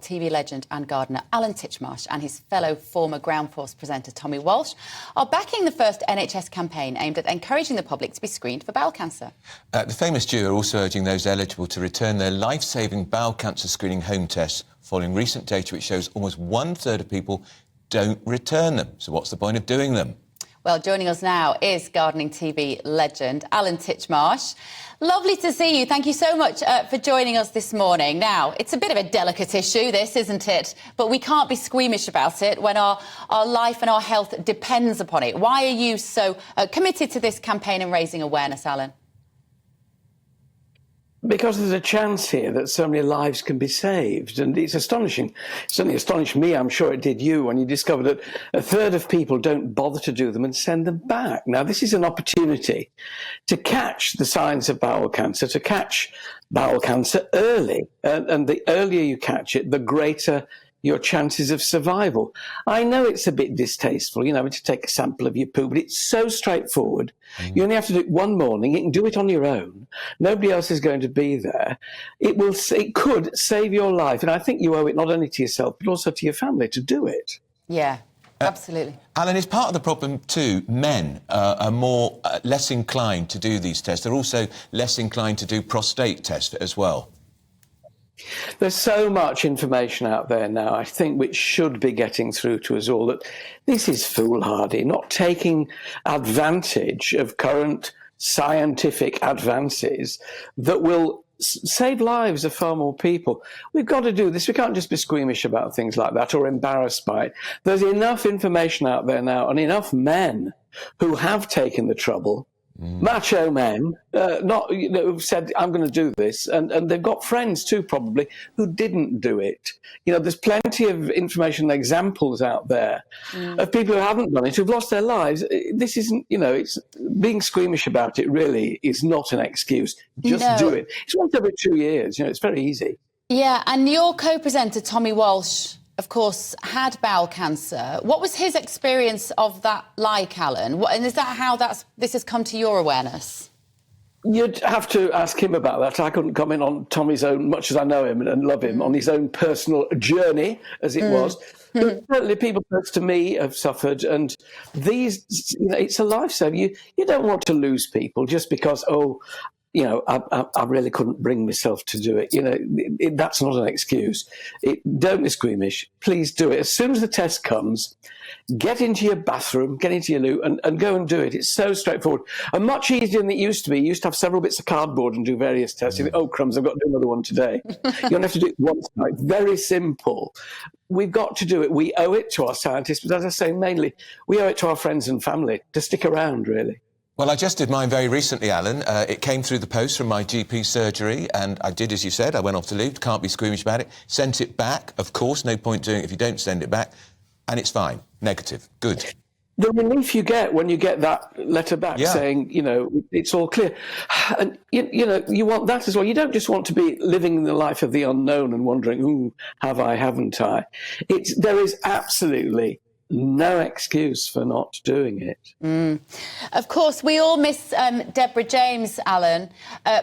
TV legend and gardener Alan Titchmarsh and his fellow former Ground Force presenter Tommy Walsh are backing the first NHS campaign aimed at encouraging the public to be screened for bowel cancer. The famous duo are also urging those eligible to return their life-saving bowel cancer screening home tests following recent data which shows almost 1/3 of people don't return them. So what's the point of doing them? Well, joining us now is gardening TV legend Alan Titchmarsh. Lovely to see you. Thank you so much for joining us this morning. Now, it's a bit of a delicate issue, this, isn't it? But we can't be squeamish about it when our life and our health depends upon it. Why are you so committed to this campaign and raising awareness, Alan? Because there's a chance here that so many lives can be saved. And it's astonishing. It certainly astonished me, I'm sure it did you, when you discovered that 1/3 of people don't bother to do them and send them back. Now, this is an opportunity to catch the signs of bowel cancer, to catch bowel cancer early. And the earlier you catch it, the greater your chances of survival. I know it's a bit distasteful, to take a sample of your poo, but it's so straightforward. You only have to do it one morning. You can do it on your own. Nobody else is going to be there. It could save your life. And I think you owe it not only to yourself, but also to your family to do it. Yeah, absolutely. Alan, is part of the problem too, men are less inclined to do these tests. They're also less inclined to do prostate tests as well. There's so much information out there now, I think, which should be getting through to us all, that this is foolhardy, not taking advantage of current scientific advances that will save lives of far more people. We've got to do this. We can't just be squeamish about things like that or embarrassed by it. There's enough information out there now and enough men who have taken the trouble, macho men, who've said, I'm going to do this, and they've got friends too, probably, who didn't do it. There's plenty of information and examples out there of people who haven't done it, who've lost their lives. This isn't, it's being squeamish about it really is not an excuse. Just do it. It's once every 2 years, it's very easy. Yeah, and your co-presenter, Tommy Walsh, of course, had bowel cancer. What was his experience of that like, Alan? And is that how this has come to your awareness? You'd have to ask him about that. I couldn't comment on Tommy's own, much as I know him and love him, on his own personal journey, as it was. But certainly people close to me have suffered, and it's a lifesaver. You don't want to lose people just because, I really couldn't bring myself to do it. That's not an excuse. Don't be squeamish. Please do it. As soon as the test comes, get into your bathroom, get into your loo, and go and do it. It's so straightforward. And much easier than it used to be. You used to have several bits of cardboard and do various tests. You think, oh, crumbs, I've got to do another one today. You don't have to do it once. It's very simple. We've got to do it. We owe it to our scientists, but as I say, mainly, we owe it to our friends and family to stick around, really. Well, I just did mine very recently, Alan. It came through the post from my GP surgery, and I did as you said. I went off to leave, can't be squeamish about it. Sent it back, of course, no point doing it if you don't send it back. And it's fine, negative, good. The relief you get when you get that letter back saying, it's all clear. And, you want that as well. You don't just want to be living the life of the unknown and wondering, have I, haven't I? There is absolutely no excuse for not doing it. Of course, we all miss Deborah James, Alan,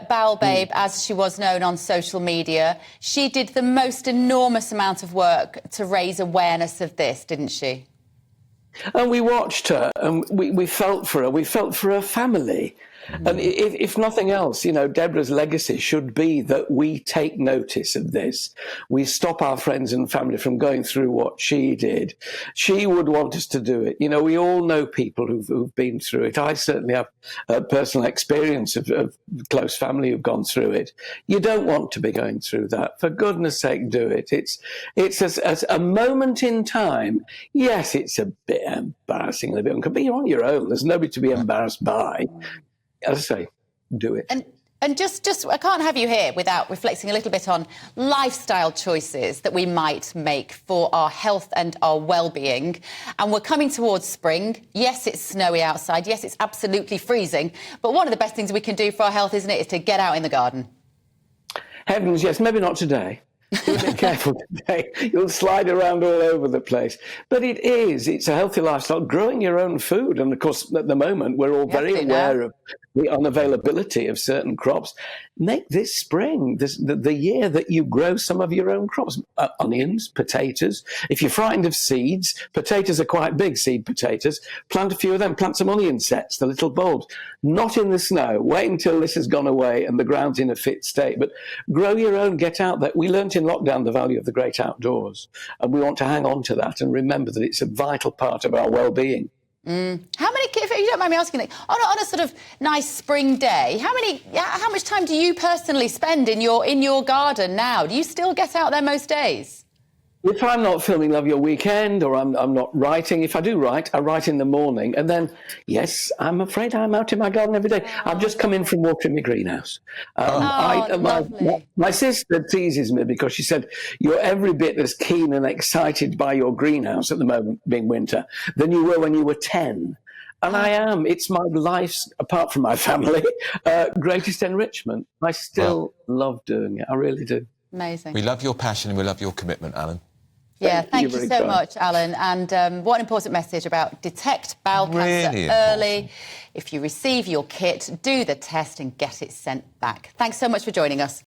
Bowel Babe, as she was known on social media. She did the most enormous amount of work to raise awareness of this, didn't she? And we watched her, and we felt for her. We felt for her family. And if nothing else, Deborah's legacy should be that we take notice of this. We stop our friends and family from going through what she did. She would want us to do it. We all know people who've been through it. I certainly have a personal experience of close family who've gone through it. You don't want to be going through that. For goodness sake, do it. It's a moment in time. Yes, it's a bit embarrassing and a bit uncomfortable, but you're on your own. There's nobody to be embarrassed by. As I say, do it. And just I can't have you here without reflecting a little bit on lifestyle choices that we might make for our health and our well-being. And we're coming towards spring. Yes, it's snowy outside. Yes, it's absolutely freezing. But one of the best things we can do for our health, isn't it, is to get out in the garden. Heavens, yes. Maybe not today. Be a bit careful today. You'll slide around all over the place. But it's a healthy lifestyle, growing your own food. And of course, at the moment, we're all very aware of the unavailability of certain crops. Make this spring the year that you grow some of your own crops. Onions, potatoes. If you're frightened of seeds, potatoes are quite big, seed potatoes. Plant a few of them. Plant some onion sets, the little bulbs. Not in the snow. Wait until this has gone away and the ground's in a fit state. But grow your own, get out there. We learnt in lockdown the value of the great outdoors. And we want to hang on to that and remember that it's a vital part of our well-being. How many, if you don't mind me asking, on a sort of nice spring day, how much time do you personally spend in your garden now? Do you still get out there most days? If I'm not filming Love Your Weekend or I'm not writing, if I do write, I write in the morning. And then, yes, I'm afraid I'm out in my garden every day. I've just come in from watering my greenhouse. My sister teases me because she said, you're every bit as keen and excited by your greenhouse at the moment, being winter, than you were when you were 10. And I am. It's my life's, apart from my family, greatest enrichment. I still love doing it. I really do. Amazing. We love your passion and we love your commitment, Alan. Yeah, thank you so much, Alan. And what an important message about detect bowel cancer early. If you receive your kit, do the test and get it sent back. Thanks so much for joining us.